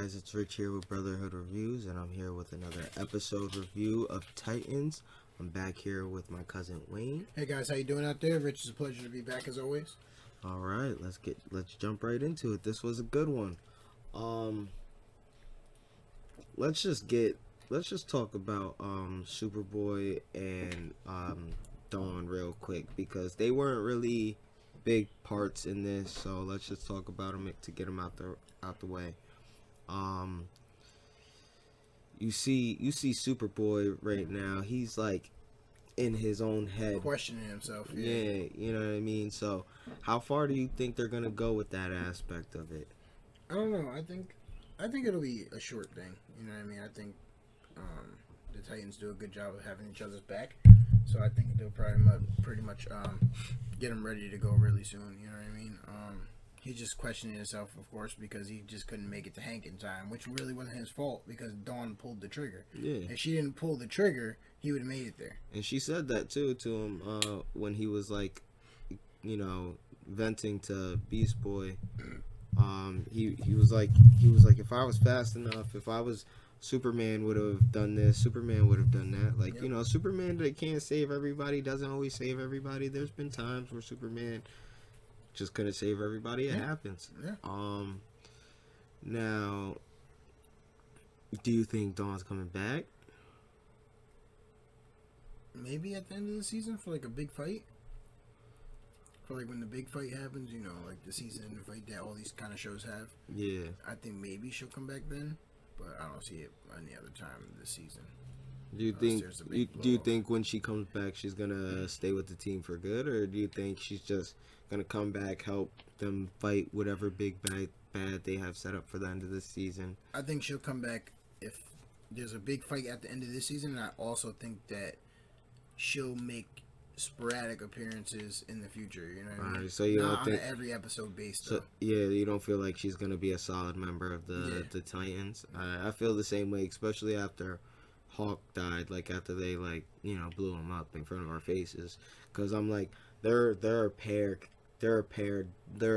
guys, it's Rich here with Brotherhood Reviews, and I'm here with another episode review of Titans. I'm back here with my cousin Wayne. Hey guys, how you doing out there? Rich, it's a pleasure to be back as always. All right, let's jump right into it. This was a good one. Let's just talk about Superboy and Dawn real quick because they weren't really big parts in this, so let's just talk about them to get them out the way. You see Superboy right now. He's like in his own head, Questioning himself. Yeah, you know what I mean. So, how far do you think they're gonna go with that aspect of it? I don't know. I think it'll be a short thing. You know what I mean? I think the Titans do a good job of having each other's back, so I think they'll pretty much get him ready to go really soon. You know what I mean? He's just questioning himself, of course, because he just couldn't make it to Hank in time, which really wasn't his fault because Dawn pulled the trigger. Yeah. If she didn't pull the trigger, he would have made it there. And she said that too to him when he was like, you know, venting to Beast Boy. He was like, if I was fast enough, if I was Superman, would have done this. Superman would have done that. Like, Yep. you know, Superman that can't save everybody doesn't always save everybody. There's been times where Superman just couldn't save everybody. It happens. Yeah. Now, do you think Dawn's coming back? Maybe at the end of the season for like a big fight. For like when the big fight happens, you know, like the season fight that all these kind of shows have. Yeah. I think maybe she'll come back then, but I don't see it any other time this season. Do you think when she comes back she's gonna stay with the team for good, or do you think she's just gonna come back, help them fight whatever big bad they have set up for the end of this season? I think she'll come back if there's a big fight at the end of this season, and I also think that she'll make sporadic appearances in the future. You know what I mean? So you Not don't think on an every episode based. So yeah, you don't feel like she's gonna be a solid member of the Titans. I feel the same way, especially after Hawk died. Like after they blew him up in front of our faces, because I'm like they're a pair. They're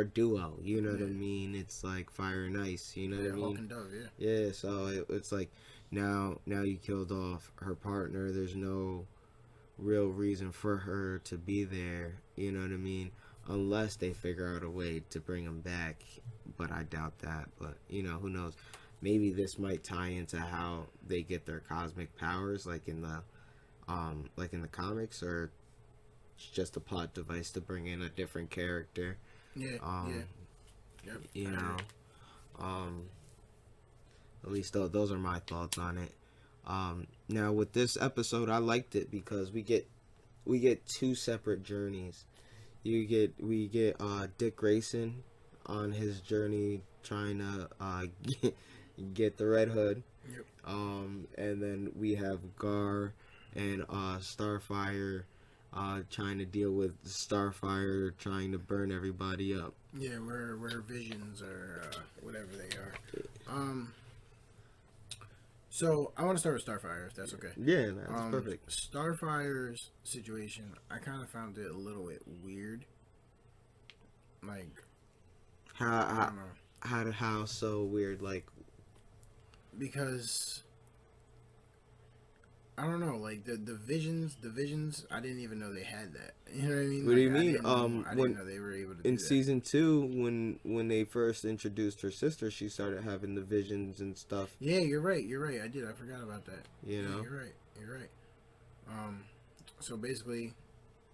a duo. You know what I mean? It's like fire and ice. You know what I mean? Hawk and Dove. Yeah. So it's like now you killed off her partner. There's no real reason for her to be there, you know what I mean, unless they figure out a way to bring him back, but I doubt that. But you know, who knows, maybe this might tie into how they get their cosmic powers, like in the comics, or it's just a plot device to bring in a different character. Yep, you know, at least those are my thoughts on it. Now with this episode, I liked it because we get two separate journeys. We get Dick Grayson on his journey trying to get the Red Hood. Yep. And then we have Gar and Starfire trying to deal with Starfire trying to burn everybody up. Yeah, where her visions or whatever they are. So I want to start with Starfire, if that's okay. Yeah, that's perfect. Starfire's situation, I kind of found it a little bit weird. Like, I don't know. How so weird? Like, because I don't know. Like the visions. I didn't even know they had that. You know what I mean? What do you I mean? didn't know they were able to do in that. season 2, when they first introduced her sister, she started having the visions and stuff. Yeah, you're right. I did. I forgot about that. You know, yeah, you're right. So basically,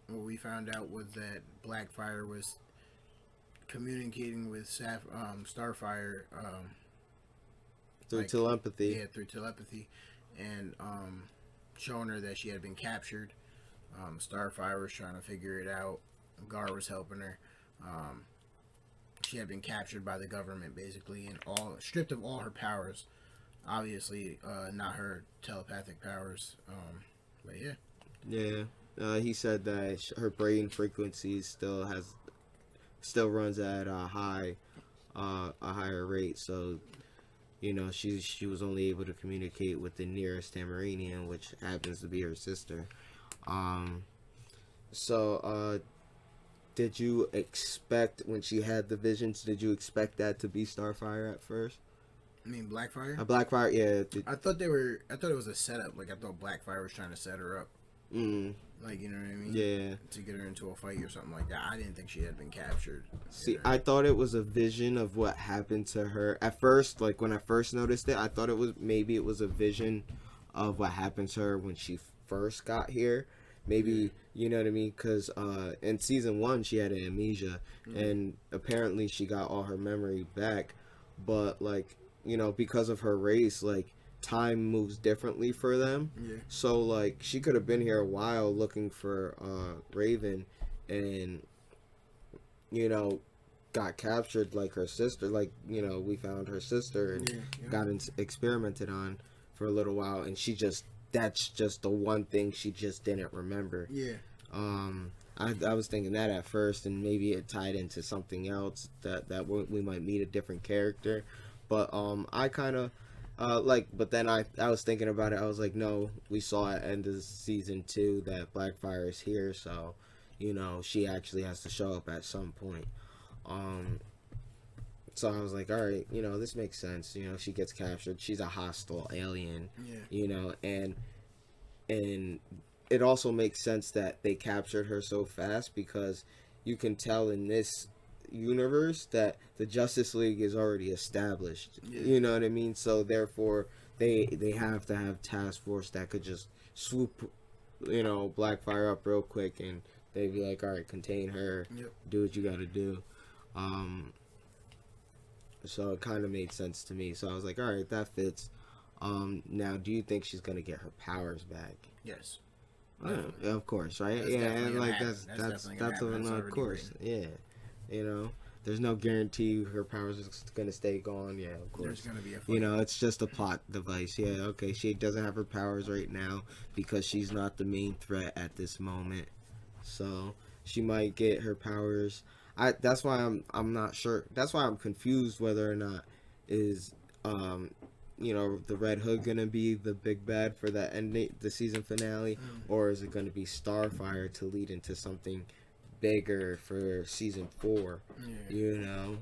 what we found out was that Blackfire was communicating with Starfire through telepathy. Yeah, through telepathy, and showing her that she had been captured. Starfire was trying to figure it out. Gar was helping her. She had been captured by the government, basically, and stripped of all her powers. Obviously, not her telepathic powers. But yeah. Yeah. He said that her brain frequency still runs at a higher rate. So, you know, she was only able to communicate with the nearest Tamaranian, which happens to be her sister. Did you expect, when she had the visions, did you expect that to be Starfire at first? I mean, Blackfire. A Blackfire, yeah. I thought they were. I thought it was a setup. Like I thought Blackfire was trying to set her up. Mm, Like, you know what I mean? yeah. To get her into a fight or something like that. I didn't think she had been captured. See, You know? I thought it was a vision of what happened to her at first. Like when I first noticed it, I thought it was a vision of what happened to her when she first got here. Maybe you know what I mean? Because in season 1 she had amnesia, and apparently she got all her memory back. But like because of her race, like time moves differently for them. Yeah. So like she could have been here a while looking for Raven, and got captured like her sister. Like we found her sister and got experimented on for a little while, and that's just the one thing she just didn't remember. Yeah. I was thinking that at first, and maybe it tied into something else that we might meet a different character. But I kind of but then I was thinking about it. I was like, no, we saw at end of season 2 that Blackfire is here, so she actually has to show up at some point. So I was like, all right, this makes sense. She gets captured. She's a hostile alien. Yeah. And it also makes sense that they captured her so fast, because you can tell in this universe that the Justice League is already established. Yeah. You know what I mean? So therefore they have to have task force that could just swoop Blackfire up real quick, and they'd be like, all right, contain her. Yep. Do what you got to do. So it kind of made sense to me. So I was like, all right, that fits. Now, do you think she's gonna get her powers back? Yes. Of course, right? That's yeah, definitely and gonna like happen. that's definitely gonna happen. That's of already course, written. yeah. There's no guarantee her powers is gonna stay gone. Yeah, of course. There's gonna be a fight. It's just a plot device. Yeah, okay. She doesn't have her powers right now because she's not the main threat at this moment. So she might get her powers. That's why I'm not sure. That's why I'm confused whether or not is the Red Hood gonna be the big bad for the season finale, or is it gonna be Starfire to lead into something bigger for season 4?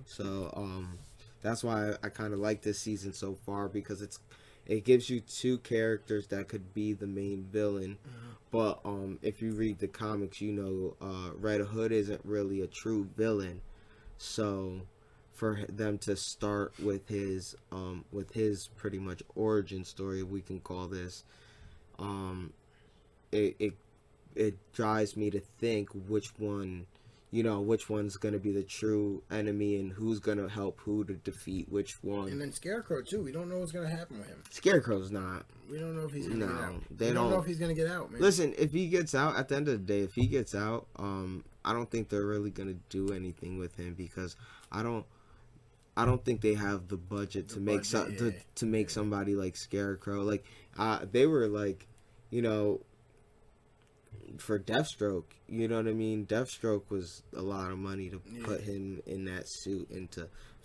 So that's why I kind of like this season so far, because it gives you two characters that could be the main villain. But if you read the comics, Red Hood isn't really a true villain. So for them to start with his pretty much origin story, we can call this, it drives me to think which one's gonna be the true enemy and who's gonna help who to defeat which one. And then Scarecrow too. We don't know what's gonna happen with him. Scarecrow's not. We don't know if he's gonna get out. They don't know if he's gonna get out, man. Listen, if he gets out, at the end of the day, if he gets out, I don't think they're really gonna do anything with him, because I don't think they have the budget to make somebody like Scarecrow. Like they were like, for Deathstroke, you know what I mean? Deathstroke was a lot of money to put him in that suit,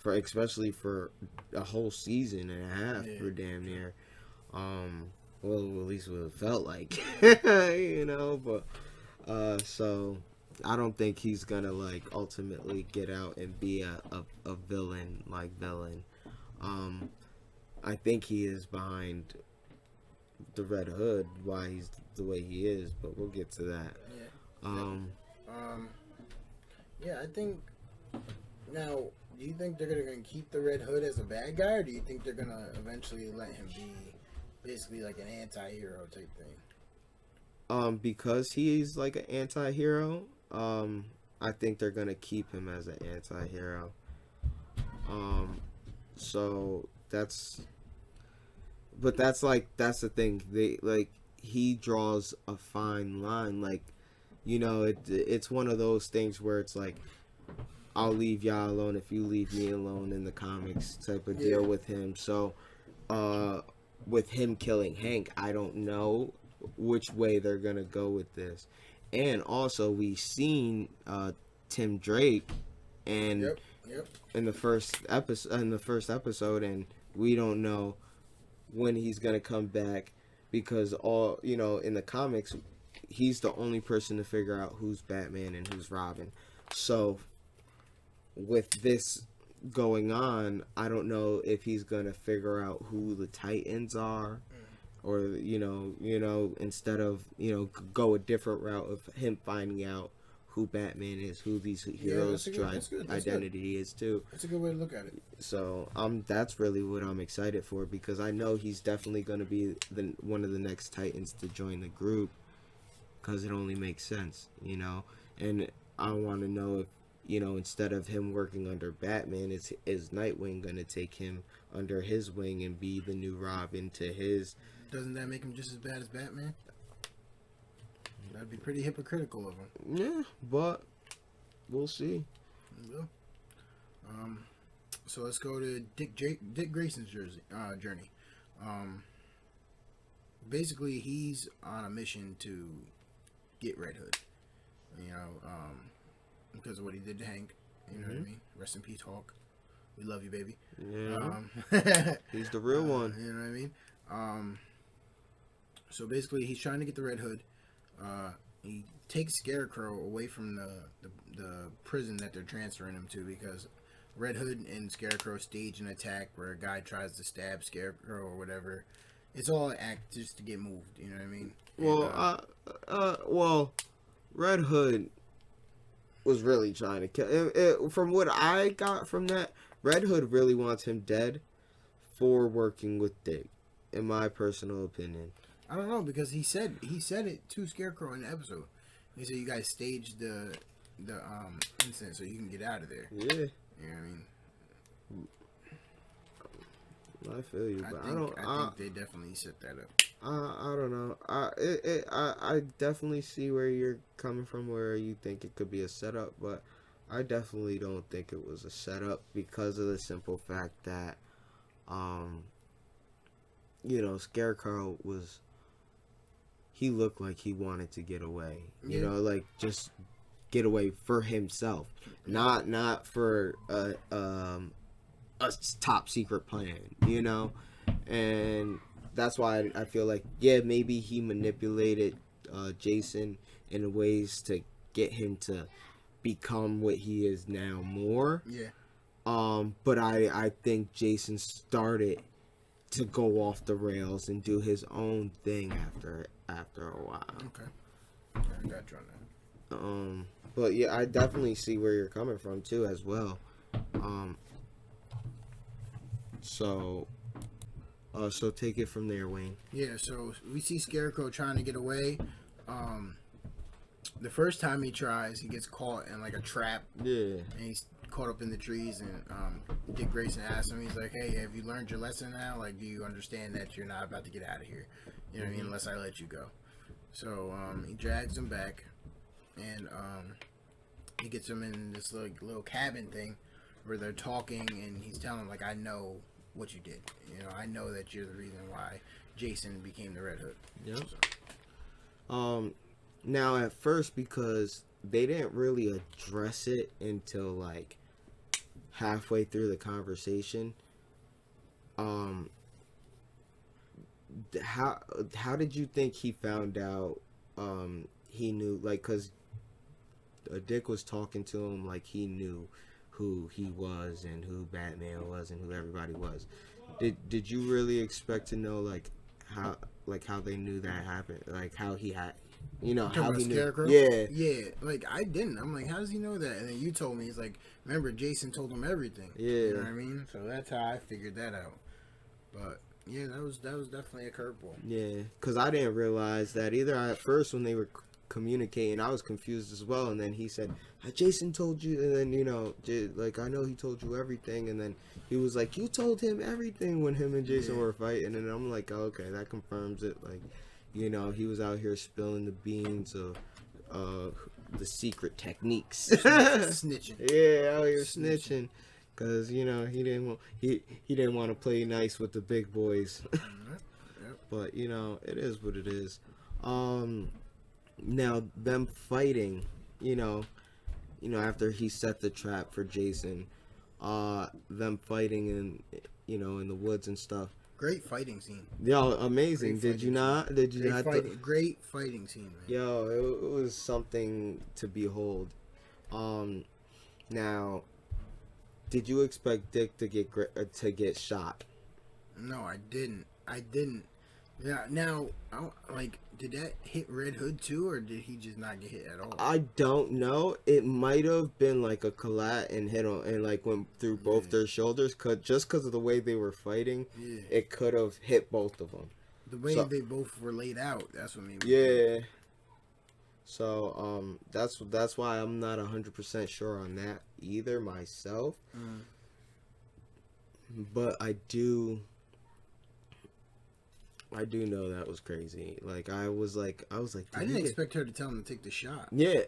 especially for a whole season and a half, for damn near. Well, at least what it felt like, but so I don't think he's gonna like ultimately get out and be a villain. I think he is behind the Red Hood, why he's the way he is, but we'll get to that. I think now, do you think they're gonna keep the Red Hood as a bad guy, or do you think they're gonna eventually let him be basically like an anti-hero type thing? Because he's like an anti-hero, I think they're gonna keep him as an anti-hero. So that's the thing. He draws a fine line. Like, it's one of those things where it's like, I'll leave y'all alone if you leave me alone, in the comics type of deal with him. So, with him killing Hank, I don't know which way they're gonna go with this. And also, we seen Tim Drake and in the first episode, and we don't know when he's gonna come back, because in the comics, he's the only person to figure out who's Batman and who's Robin. So with this going on, I don't know if he's gonna figure out who the Titans are, or instead of go a different route of him finding out who Batman is, who these heroes' identity is too. That's a good way to look at it. So that's really what I'm excited for, because I know he's definitely going to be one of the next Titans to join the group, because it only makes sense, And I want to know if instead of him working under Batman, is Nightwing going to take him under his wing and be the new Robin to his? Doesn't that make him just as bad as Batman? That'd be pretty hypocritical of him. Yeah, but we'll see. Yeah. So let's go to Dick Grayson's journey. Basically, he's on a mission to get Red Hood. Because of what he did to Hank. You know what I mean? Rest in peace, Hawk. We love you, baby. Yeah. He's the real one. You know what I mean? So basically, he's trying to get the Red Hood. He takes Scarecrow away from the prison that they're transferring him to, because Red Hood and Scarecrow stage an attack where a guy tries to stab Scarecrow or whatever. It's all an act just to get moved. You know what I mean? Well, Red Hood was really trying to kill. From what I got from that, Red Hood really wants him dead for working with Dick, in my personal opinion. I don't know, because he said it to Scarecrow in the episode. He said you guys staged the incident so you can get out of there. Yeah. You know what I mean? I feel you, but I think they definitely set that up. I don't know. I definitely see where you're coming from, where you think it could be a setup, but I definitely don't think it was a setup, because of the simple fact that, Scarecrow he looked like he wanted to get away. Like just get away for himself, not for a top secret plan. And that's why I feel like, yeah, maybe he manipulated Jason in ways to get him to become what he is now more. Yeah. But I think Jason started to go off the rails and do his own thing after a while. Okay. I got you on that. But yeah, I definitely see where you're coming from too, as well. So take it from there, Wayne. Yeah, so we see Scarecrow trying to get away. The first time he tries, he gets caught in like a trap. Yeah. And he's caught up in the trees, and Dick Grayson asks him, he's like, hey, have you learned your lesson now? Like, do you understand that you're not about to get out of here? You know what I mean? Unless I let you go. So he drags him back, and he gets him in this little cabin thing where they're talking, and he's telling him, like, I know what you did. I know that you're the reason why Jason became the Red Hood. Yeah. So. Now at first, because they didn't really address it until like halfway through the conversation. How did you think he found out? He knew, like, cause Dick was talking to him like he knew who he was and who Batman was and who everybody was. Did you really expect to know how they knew that happened? Like how he had, how he knew? Scarecrow? Yeah. Like I didn't. I'm like, how does he know that? And then you told me, he's like, remember Jason told him everything. Yeah. You know what I mean? So that's how I figured that out. But yeah, that was definitely a curveball. Yeah, because I didn't realize that either. At first, when they were communicating, I was confused as well. And then he said, Jason told you, and then I know he told you everything. And then he was like, you told him everything when him and Jason were fighting. And I'm like, oh, okay, that confirms it. Like, he was out here spilling the beans of the secret techniques. Snitching. Yeah, out here snitching. Cause he didn't want to play nice with the big boys. But it is what it is. Now them fighting, after he set the trap for Jason, them fighting in the woods and stuff. Great fighting scene. Yo, amazing. Did you not? Great fighting scene, man. Yo, it was something to behold. Now, did you expect Dick to get shot? No, I didn't. I didn't. Yeah. Now, like, did that hit Red Hood too, or did he just not get hit at all? I don't know. It might have been like a collat and hit on and like went through both Yeah. their shoulders. Just because of the way they were fighting, Yeah. it could have hit both of them. The way So they both were laid out, that's what made me. yeah. So that's why I'm not 100% sure on that either myself. Mm. But I do know that was crazy. Like I was like I didn't expect her to tell him to take the shot. Yeah,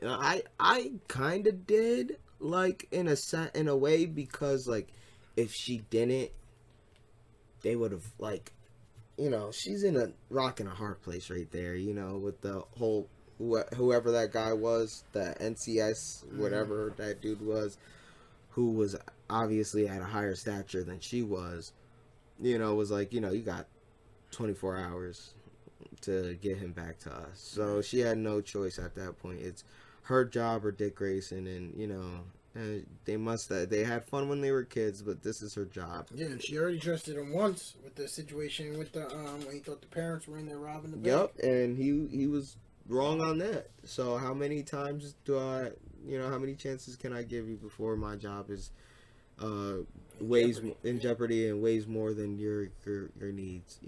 I kind of did, like in a way, because like if she didn't, they would have, like, she's in a rock and a hard place right there, with the whole whoever that guy was, the NCS whatever that dude was, who was obviously at a higher stature than she was, was like, you got 24 hours to get him back to us. So she had no choice at that point. It's her job or Dick Grayson, and they had fun when they were kids, but this is her job. Yeah, and she already trusted him once with the situation with the when he thought the parents were in there robbing the bank. Yep, and he was wrong on that. So how many times how many chances can I give you before my job is weighs in jeopardy and weighs more than your needs?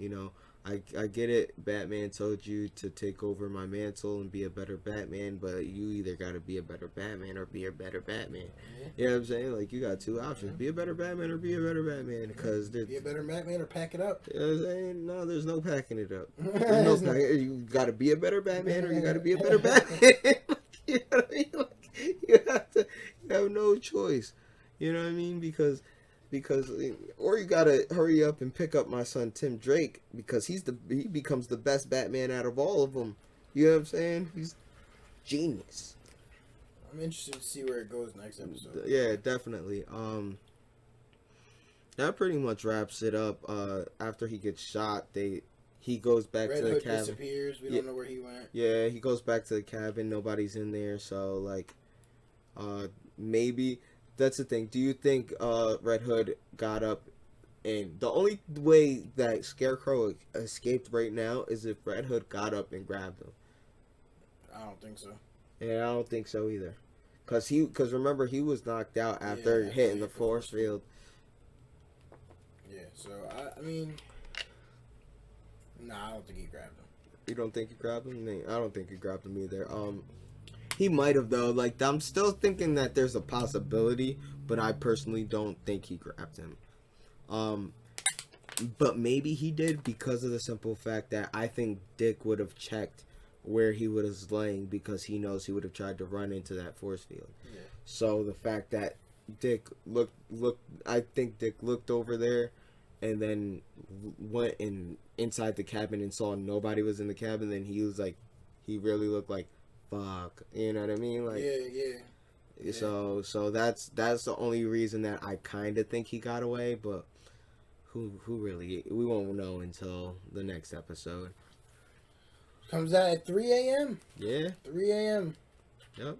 I get it. Batman told you to take over my mantle and be a better Batman, but you either got to be a better Batman or be a better Batman. Mm-hmm. You know what I'm saying? Like, you got two options: be a better Batman or be a better Batman. Because be a better Batman or pack it up. You know what I'm saying? No, there's no packing it up. You got to be a better Batman or you got to be a better Batman. You know what I mean? Like, you have no choice. You know what I mean? Because or you gotta hurry up and pick up my son Tim Drake, because he becomes the best Batman out of all of them. You know what I'm saying? He's genius. I'm interested to see where it goes next episode. Yeah, definitely. That pretty much wraps it up. After he gets shot, he goes back Red to the Hood cabin. disappears. We don't know where he went. Yeah, he goes back to the cabin. Nobody's in there, so like, maybe. That's the thing. Do you think Red Hood got up, and the only way that Scarecrow escaped right now is if Red Hood got up and grabbed him? I don't think so. Yeah, I don't think so either. Cause remember, he was knocked out after hitting the force field. Yeah, so I mean, nah, I don't think he grabbed him. You don't think he grabbed him? I don't think he grabbed him either. He might have, though. Like, I'm still thinking that there's a possibility, but I personally don't think he grabbed him. But maybe he did, because of the simple fact that I think Dick would have checked where he was laying, because he knows he would have tried to run into that force field. Yeah. So the fact that Dick I think Dick looked over there and then went inside the cabin and saw nobody was in the cabin, then he was like, he really looked like, fuck, you know what I mean? Like, yeah. So that's the only reason that I kind of think he got away, but who really, we won't know until the next episode. Comes out at 3 a.m. Yeah. 3 a.m. Yep.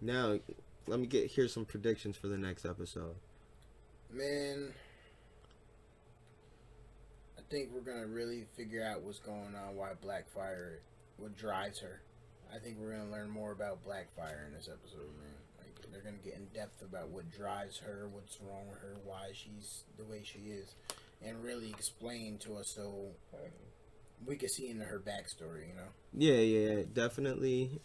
Now let me hear some predictions for the next episode. Man, I think we're gonna really figure out what's going on, why Blackfire, what drives her. I think we're gonna learn more about Blackfire in this episode, man. Like, they're gonna get in depth about what drives her, what's wrong with her, why she's the way she is, and really explain to us so we can see into her backstory. Yeah, definitely.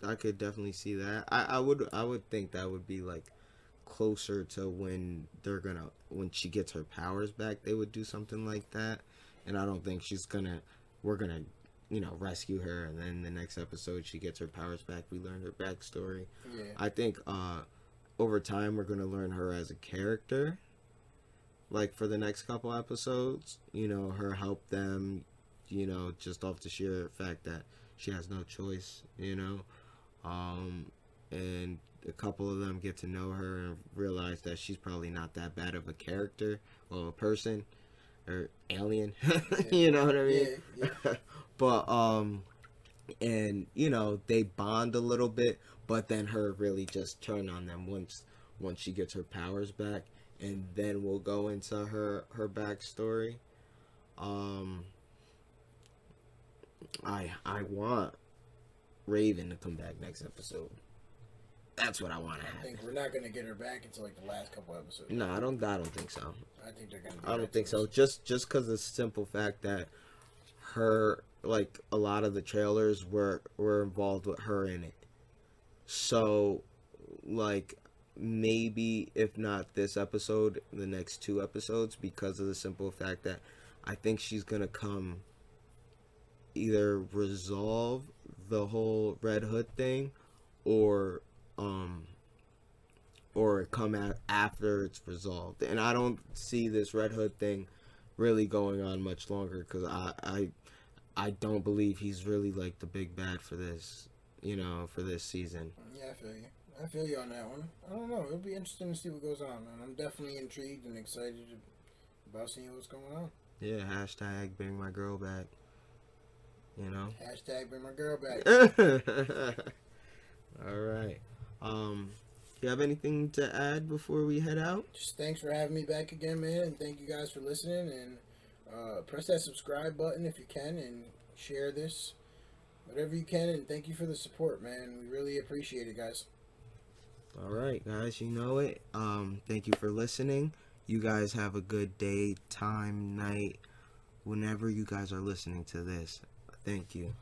I could definitely see that. I would think that would be like closer to when when she gets her powers back, they would do something like that. And I don't think we're gonna rescue her, and then the next episode she gets her powers back, we learn her backstory. Yeah. I think over time we're gonna learn her as a character, like for the next couple episodes, her help them, just off the sheer fact that she has no choice, and a couple of them get to know her and realize that she's probably not that bad of a character or a person or alien. You know what I mean? Yeah. But and they bond a little bit, but then her really just turn on them once she gets her powers back, and then we'll go into her backstory. Um, I want Raven to come back next episode. That's what I want to I happen. think we're not gonna get her back until like the last couple episodes. No, I don't think so. I think they're gonna. I don't think so. Just because of the simple fact that her, like, a lot of the trailers were involved with her in it. So, like, maybe if not this episode, the next two episodes, because of the simple fact that I think she's gonna come either resolve the whole Red Hood thing, or come out after it's resolved. And I don't see this Red Hood thing really going on much longer, because I don't believe he's really like the big bad for this, for this season. Yeah, I feel you on that one. I don't know. It'll be interesting to see what goes on, man. I'm definitely intrigued and excited about seeing what's going on. Yeah, hashtag bring my girl back. Hashtag bring my girl back. All right. You have anything to add before we head out? Just thanks for having me back again, man, and thank you guys for listening. And press that subscribe button if you can, and share this, whatever you can. And thank you for the support, man. We really appreciate it, guys. All right, guys, you know it. Thank you for listening. You guys have a good day, time, night, whenever you guys are listening to this. Thank you.